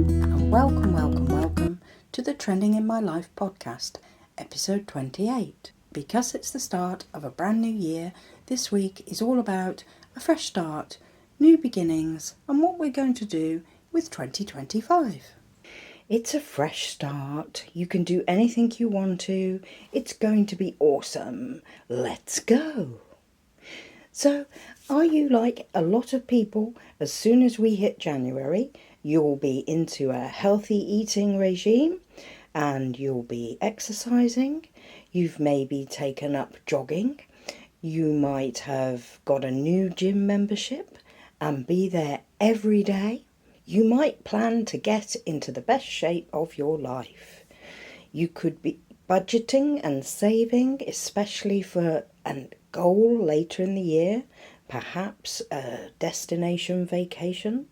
everyone, and welcome to the Trending in My Life podcast, episode 28. Because it's the start of a brand new year, this week is all about a fresh start, new beginnings, and what we're going to do with 2025. It's a fresh start. You can do anything you want to. It's going to be awesome. Let's go. So, are you like a lot of people? As soon as we hit January, you'll be into a healthy eating regime and you'll be exercising. You've maybe taken up jogging. You might have got a new gym membership and be there every day. You might plan to get into the best shape of your life. You could be budgeting and saving, especially for a goal later in the year, perhaps a destination vacation.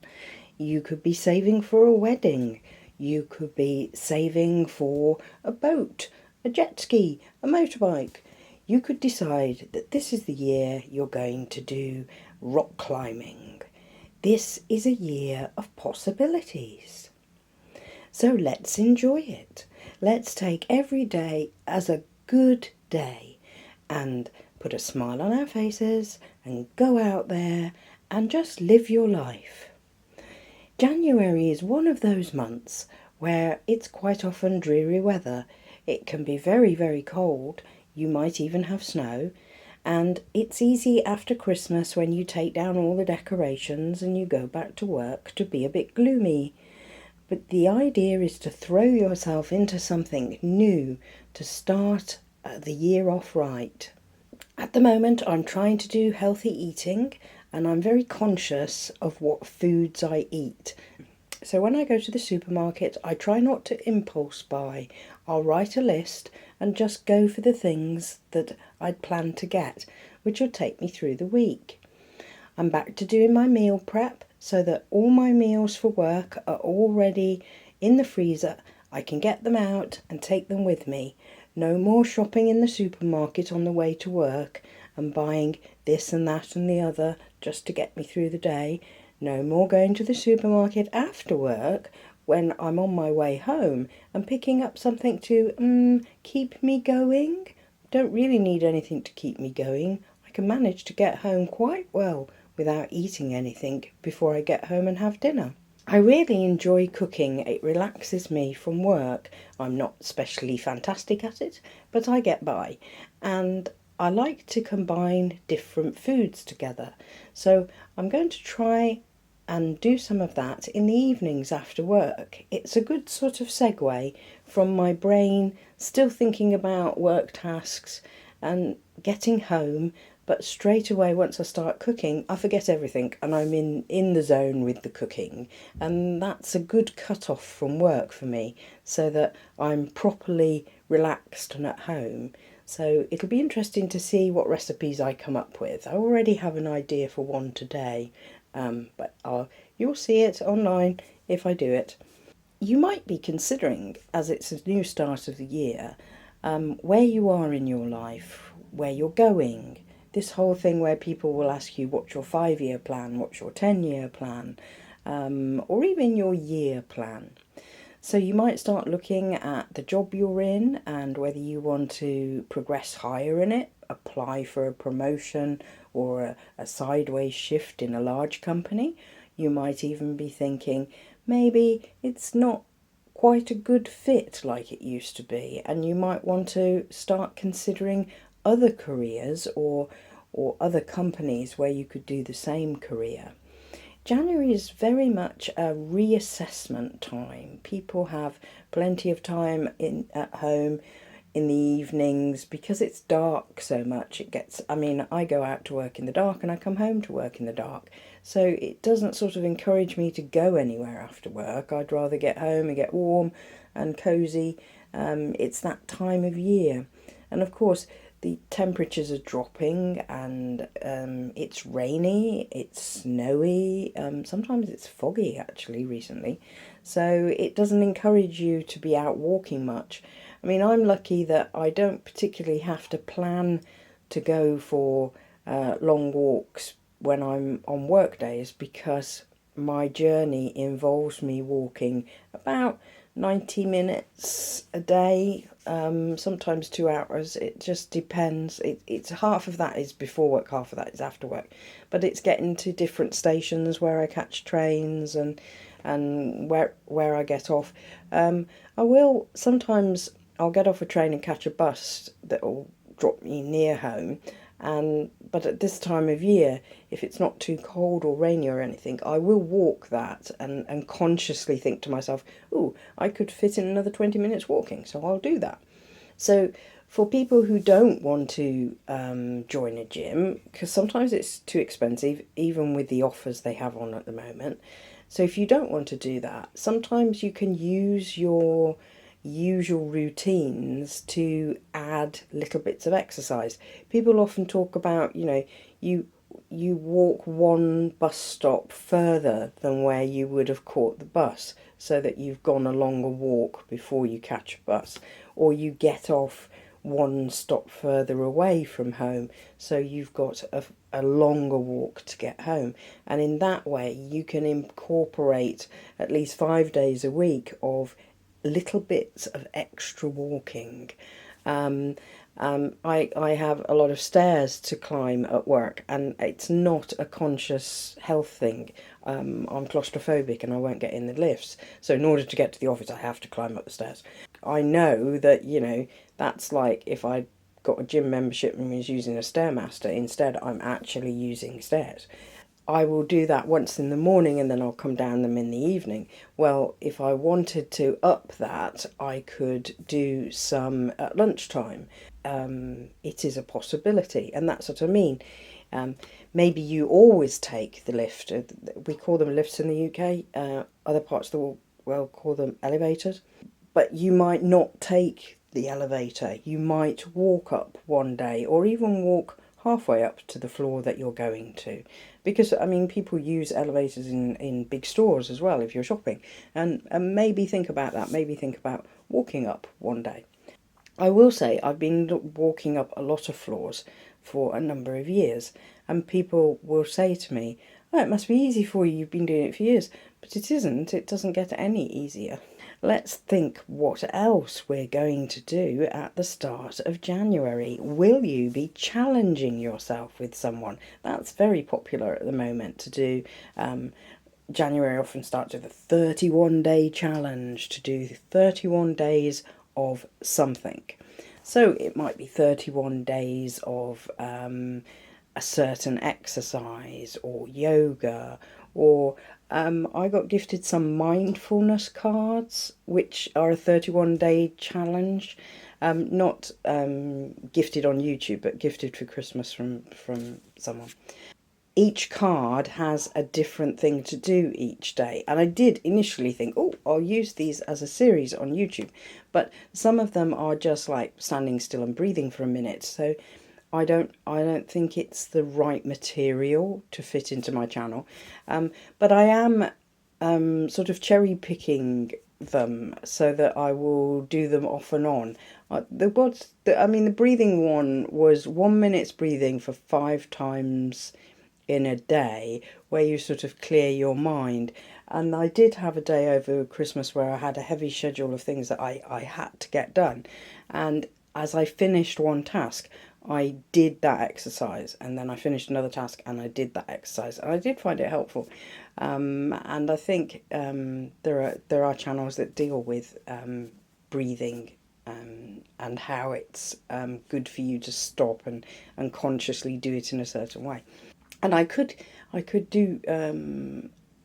You could be saving for a wedding. You could be saving for a boat, a jet ski, a motorbike. You could decide that this is the year you're going to do rock climbing. This is a year of possibilities. So let's enjoy it. Let's take every day as a good day and put a smile on our faces and go out there and just live your life. January is one of those months where it's quite often dreary weather. It can be very, very cold. You might even have snow. And it's easy after Christmas when you take down all the decorations and you go back to work to be a bit gloomy. But the idea is to throw yourself into something new to start the year off right. At the moment, I'm trying to do healthy eating and I'm very conscious of what foods I eat. So when I go to the supermarket, I try not to impulse buy. I'll write a list and just go for the things that I'd planned to get, which will take me through the week. I'm back to doing my meal prep so that all my meals for work are already in the freezer. I can get them out and take them with me. No more shopping in the supermarket on the way to work and buying this and that and the other just to get me through the day. No more going to the supermarket after work when I'm on my way home and picking up something to keep me going. Don't really need anything to keep me going. I can manage to get home quite well without eating anything before I get home and have dinner. I really enjoy cooking. It relaxes me from work. I'm not especially fantastic at it, but I get by. And I like to combine different foods together. So I'm going to try and do some of that in the evenings after work. It's a good sort of segue from my brain still thinking about work tasks and getting home, but straight away once I start cooking, I forget everything and I'm in the zone with the cooking. And that's a good cut-off from work for me so that I'm properly relaxed and at home. So it'll be interesting to see what recipes I come up with. I already have an idea for one today, but you'll see it online if I do it. You might be considering, as it's a new start of the year, where you are in your life, where you're going. This whole thing where people will ask you what's your 5-year plan, what's your 10-year plan, or even your year plan. So you might start looking at the job you're in and whether you want to progress higher in it, apply for a promotion or a sideways shift in a large company. You might even be thinking maybe it's not quite a good fit like it used to be, and you might want to start considering other careers or other companies where you could do the same career. January is very much a reassessment time. People have plenty of time at home in the evenings because it's dark so much. I go out to work in the dark and I come home to work in the dark. So it doesn't sort of encourage me to go anywhere after work. I'd rather get home and get warm and cosy. It's that time of year. And of course, the temperatures are dropping and it's rainy, it's snowy, sometimes it's foggy actually recently. So it doesn't encourage you to be out walking much. I mean, I'm lucky that I don't particularly have to plan to go for long walks when I'm on work days because my journey involves me walking about 90 minutes a day, sometimes 2 hours. It just depends. It's half of that is before work, half of that is after work. But it's getting to different stations where I catch trains and where I get off. I will sometimes I'll get off a train and catch a bus that will drop me near home. But at this time of year, if it's not too cold or rainy or anything, I will walk that and consciously think to myself, "Oh, I could fit in another 20 minutes walking, so I'll do that." So for people who don't want to join a gym, because sometimes it's too expensive, even with the offers they have on at the moment. So if you don't want to do that, sometimes you can use your usual routines to add little bits of exercise. People often talk about, you you walk one bus stop further than where you would have caught the bus, so that you've gone a longer walk before you catch a bus, or you get off one stop further away from home, so you've got a longer walk to get home. And in that way, you can incorporate at least 5 days a week of little bits of extra walking. I have a lot of stairs to climb at work, and it's not a conscious health thing. I'm claustrophobic and I won't get in the lifts. So in order to get to the office, I have to climb up the stairs. I know that, that's like if I got a gym membership and was using a Stairmaster. Instead, I'm actually using stairs. I will do that once in the morning and then I'll come down them in the evening. Well, if I wanted to up that, I could do some at lunchtime. It is a possibility, and that's what I mean. Maybe you always take the lift. We call them lifts in the UK. Other parts of the world call them elevators. But you might not take the elevator. You might walk up one day, or even walk halfway up to the floor that you're going to. Because, people use elevators in big stores as well if you're shopping. And maybe think about that. Maybe think about walking up one day. I will say I've been walking up a lot of floors for a number of years, and people will say to me, "Oh, it must be easy for you, you've been doing it for years." But it isn't. It doesn't get any easier. Let's think what else we're going to do at the start of January. Will you be challenging yourself with someone? That's very popular at the moment to do. January often starts with a 31-day challenge to do 31 days of something. So it might be 31 days of a certain exercise or yoga, or I got gifted some mindfulness cards, which are a 31-day challenge. Not gifted on YouTube, but gifted for Christmas from someone. Each card has a different thing to do each day. And I did initially think, oh, I'll use these as a series on YouTube. But some of them are just like standing still and breathing for a minute. So I don't think it's the right material to fit into my channel. But I am sort of cherry picking them so that I will do them off and on. The breathing one was 1 minute's breathing for 5 times in a day, where you sort of clear your mind. And I did have a day over Christmas where I had a heavy schedule of things that I had to get done. And as I finished one task, I did that exercise, and then I finished another task and I did that exercise, and I did find it helpful. And I think there are channels that deal with breathing and how it's good for you to stop and consciously do it in a certain way. And I could do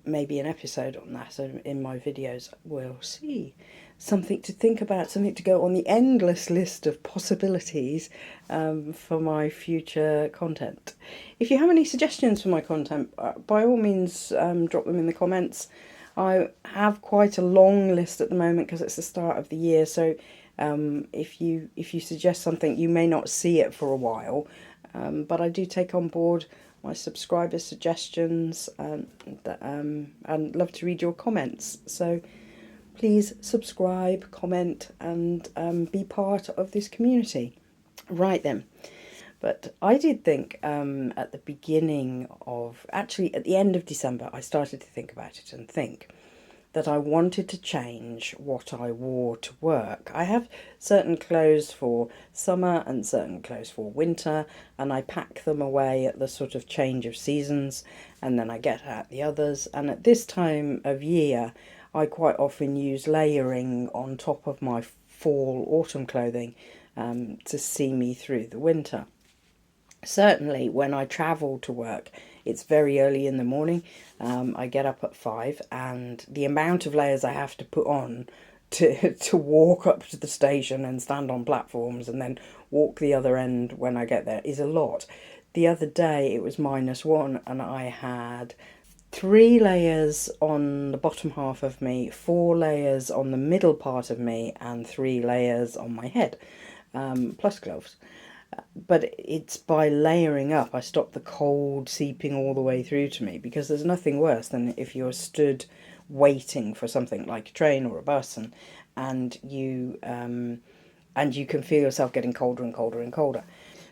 maybe an episode on that in my videos. We'll see. Something to think about, something to go on the endless list of possibilities for my future content. If you have any suggestions for my content, by all means drop them in the comments. I have quite a long list at the moment because it's the start of the year, so if you suggest something, you may not see it for a while, but I do take on board my subscriber suggestions and love to read your comments. So please subscribe, comment, and be part of this community. Right then, But I did think at the at the end of December, I started to think about it and think that I wanted to change what I wore to work. I have certain clothes for summer and certain clothes for winter, and I pack them away at the sort of change of seasons, and then I get out the others. And at this time of year, I quite often use layering on top of my fall autumn clothing to see me through the winter. Certainly, when I travel to work, it's very early in the morning. I get up at 5, and the amount of layers I have to put on to walk up to the station and stand on platforms and then walk the other end when I get there is a lot. The other day it was -1, and I had 3 layers on the bottom half of me, 4 layers on the middle part of me, and 3 layers on my head, plus gloves. But it's by layering up I stop the cold seeping all the way through to me, because there's nothing worse than if you're stood waiting for something like a train or a bus, and you can feel yourself getting colder and colder and colder.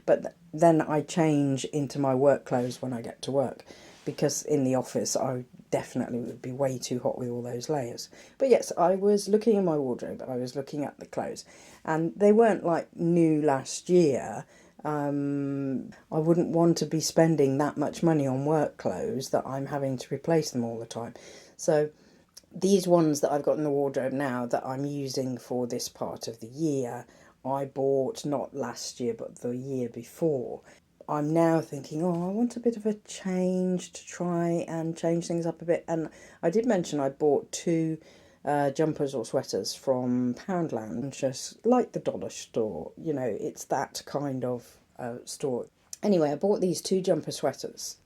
But then I change into my work clothes when I get to work, because in the office I definitely would be way too hot with all those layers. But yes, I was looking in my wardrobe, I was looking at the clothes, and they weren't like new last year. I wouldn't want to be spending that much money on work clothes that I'm having to replace them all the time. So these ones that I've got in the wardrobe now that I'm using for this part of the year, I bought not last year but the year before. I'm now thinking, oh, I want a bit of a change, to try and change things up a bit. And I did mention I bought 2 jumpers or sweaters from Poundland, just like the dollar store. It's that kind of store. Anyway, I bought these 2 jumper sweaters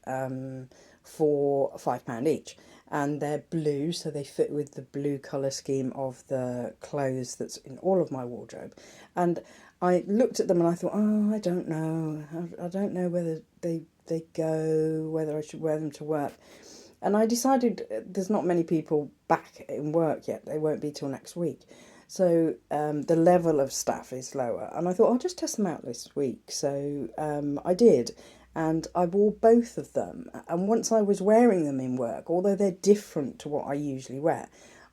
for £5 each, and they're blue, so they fit with the blue colour scheme of the clothes that's in all of my wardrobe. And I looked at them and I thought, oh, I don't know. I don't know whether they go, whether I should wear them to work. And I decided there's not many people back in work yet. They won't be till next week. So the level of staff is lower. And I thought, I'll just test them out this week. So I did. And I wore both of them. And once I was wearing them in work, although they're different to what I usually wear,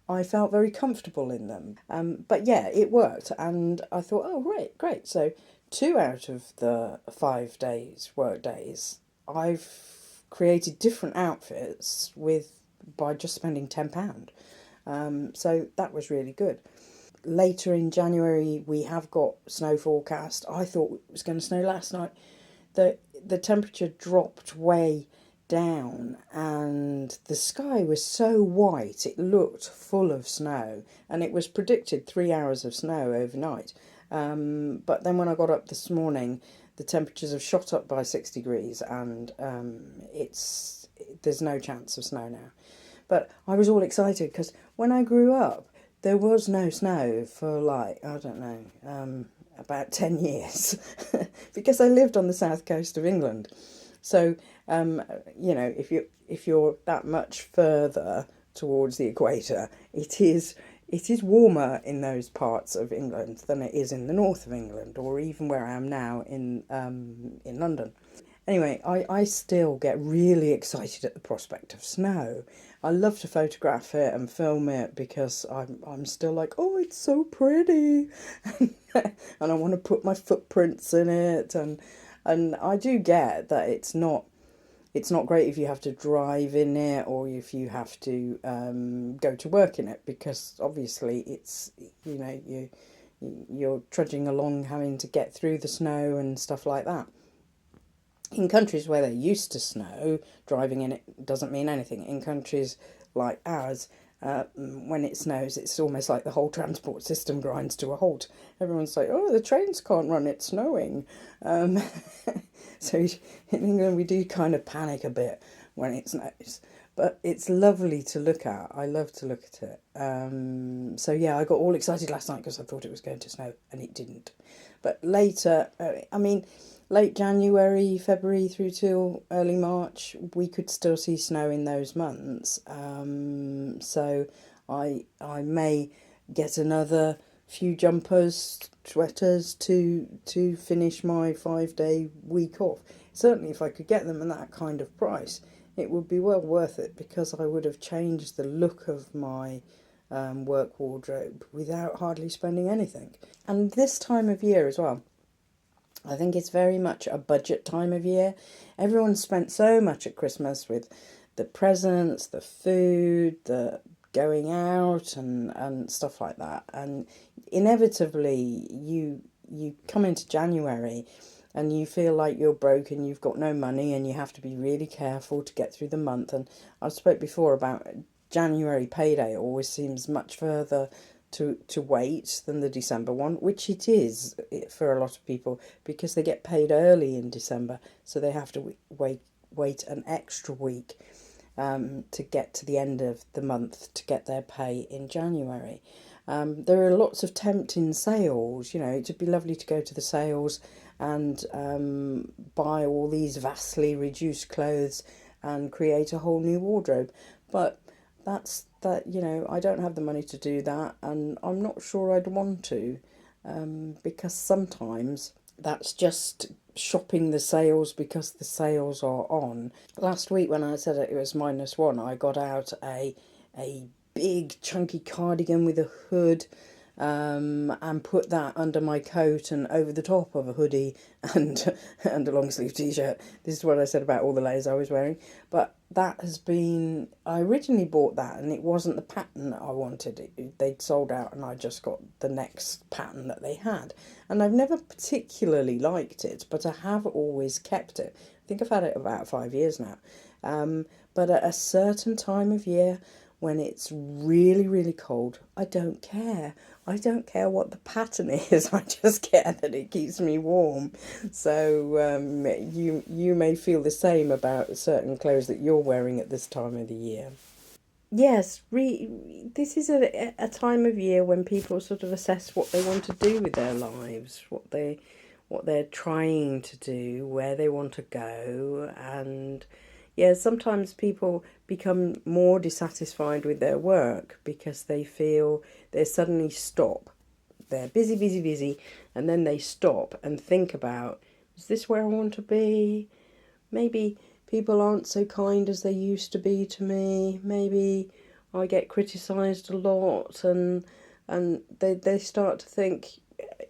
I felt very comfortable in them. But yeah, it worked. And I thought, oh, great. So 2 out of the 5 days, work days, I've created different outfits by just spending £10. So that was really good. Later in January, we have got snow forecast. I thought it was going to snow last night. The temperature dropped way down, and the sky was so white it looked full of snow, and it was predicted 3 hours of snow overnight. But then when I got up this morning, the temperatures have shot up by 6 degrees, and there's no chance of snow now. But I was all excited because when I grew up, there was no snow for I don't know, about 10 years because I lived on the south coast of England. So, if you're that much further towards the equator, it is warmer in those parts of England than it is in the north of England, or even where I am now in London. Anyway, I still get really excited at the prospect of snow. I love to photograph it and film it because I'm still like, oh, it's so pretty, and I want to put my footprints in it, and I do get that it's not great if you have to drive in it or if you have to go to work in it, because obviously it's you're trudging along having to get through the snow and stuff like that. In countries where they're used to snow, driving in it doesn't mean anything. In countries like ours, when it snows, it's almost like the whole transport system grinds to a halt. Everyone's like, oh, the trains can't run, it's snowing. So in England, we do kind of panic a bit when it snows. But it's lovely to look at. I love to look at it. So yeah, I got all excited last night because I thought it was going to snow, and it didn't. But later, late January, February through till early March, we could still see snow in those months. So I may get another few jumpers, sweaters to finish my 5-day week off. Certainly if I could get them at that kind of price, it would be well worth it, because I would have changed the look of my work wardrobe without hardly spending anything. And this time of year as well, I think it's very much a budget time of year. Everyone spent so much at Christmas with the presents, the food, the going out and stuff like that. And inevitably you come into January and you feel like you're broke and you've got no money and you have to be really careful to get through the month. And I spoke before about January payday always seems much further to wait than the December one, which it is for a lot of people, because they get paid early in December, so they have to wait an extra week to get to the end of the month to get their pay in January. There are lots of tempting sales. It'd be lovely to go to the sales and buy all these vastly reduced clothes and create a whole new wardrobe, but I don't have the money to do that, and I'm not sure I'd want to, because sometimes that's just shopping the sales because the sales are on. Last week when I said it was -1, I got out a big chunky cardigan with a hood, and put that under my coat and over the top of a hoodie and a long sleeve t-shirt. This is what I said about all the layers I was wearing. But that has been, I originally bought that and it wasn't the pattern that I wanted. They'd sold out and I just got the next pattern that they had. And I've never particularly liked it, but I have always kept it. I think I've had it about 5 years now. But at a certain time of year, when it's really, really cold, I don't care. I don't care what the pattern is. I just care that it keeps me warm. So you may feel the same about certain clothes that you're wearing at this time of the year. Yes, this is a time of year when people sort of assess what they want to do with their lives, what they're trying to do, where they want to go, and yeah, sometimes people become more dissatisfied with their work because they feel they suddenly stop. They're busy, busy, busy, and then they stop and think about, is this where I want to be? Maybe people aren't so kind as they used to be to me. Maybe I get criticised a lot, and they start to think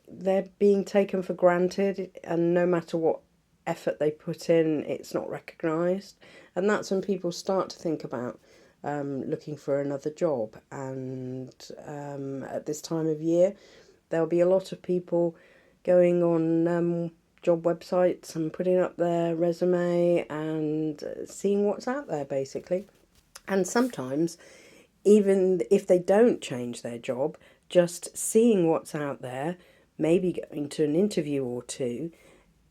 they're being taken for granted, and no matter what effort they put in, it's not recognised. And that's when people start to think about looking for another job. And at this time of year, there'll be a lot of people going on job websites and putting up their resume and seeing what's out there, basically. And sometimes, even if they don't change their job, just seeing what's out there, maybe going to an interview or two,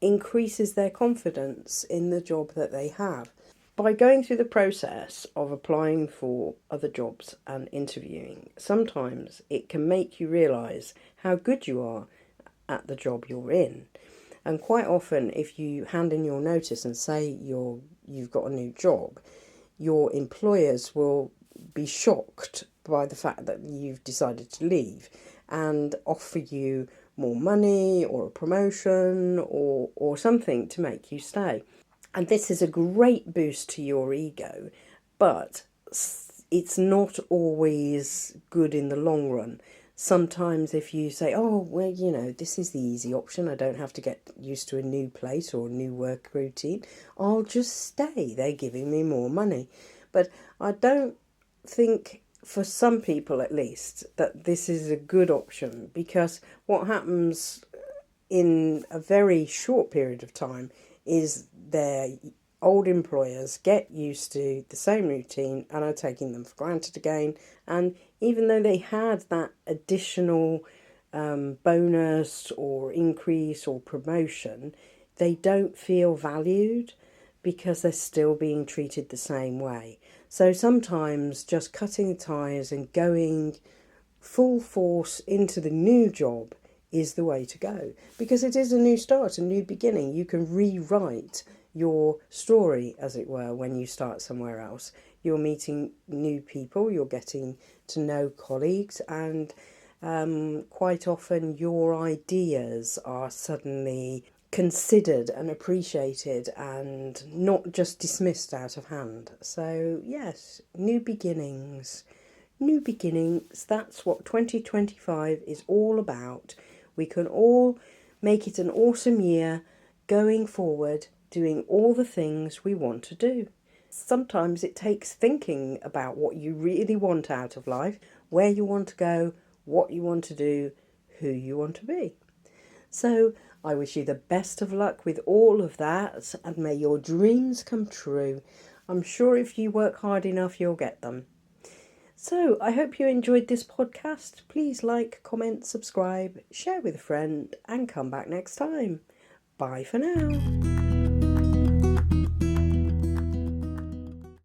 increases their confidence in the job that they have. By going through the process of applying for other jobs and interviewing, sometimes it can make you realise how good you are at the job you're in. And quite often, if you hand in your notice and say you've got a new job, your employers will be shocked by the fact that you've decided to leave and offer you more money or a promotion or something to make you stay. And this is a great boost to your ego, but it's not always good in the long run. Sometimes if you say, oh, well, this is the easy option, I don't have to get used to a new place or a new work routine, I'll just stay, they're giving me more money. But I don't think, for some people at least, that this is a good option, because what happens in a very short period of time is their old employers get used to the same routine and are taking them for granted again. And even though they had that additional bonus or increase or promotion, they don't feel valued because they're still being treated the same way. So sometimes just cutting ties and going full force into the new job is the way to go, because it is a new start, a new beginning. You can rewrite your story, as it were, when you start somewhere else. You're meeting new people, you're getting to know colleagues, and quite often your ideas are suddenly considered and appreciated and not just dismissed out of hand. So, yes, new beginnings. New beginnings, that's what 2025 is all about. We can all make it an awesome year going forward, doing all the things we want to do. Sometimes it takes thinking about what you really want out of life, where you want to go, what you want to do, who you want to be. So I wish you the best of luck with all of that, and may your dreams come true. I'm sure if you work hard enough, you'll get them. So I hope you enjoyed this podcast. Please like, comment, subscribe, share with a friend, and come back next time. Bye for now.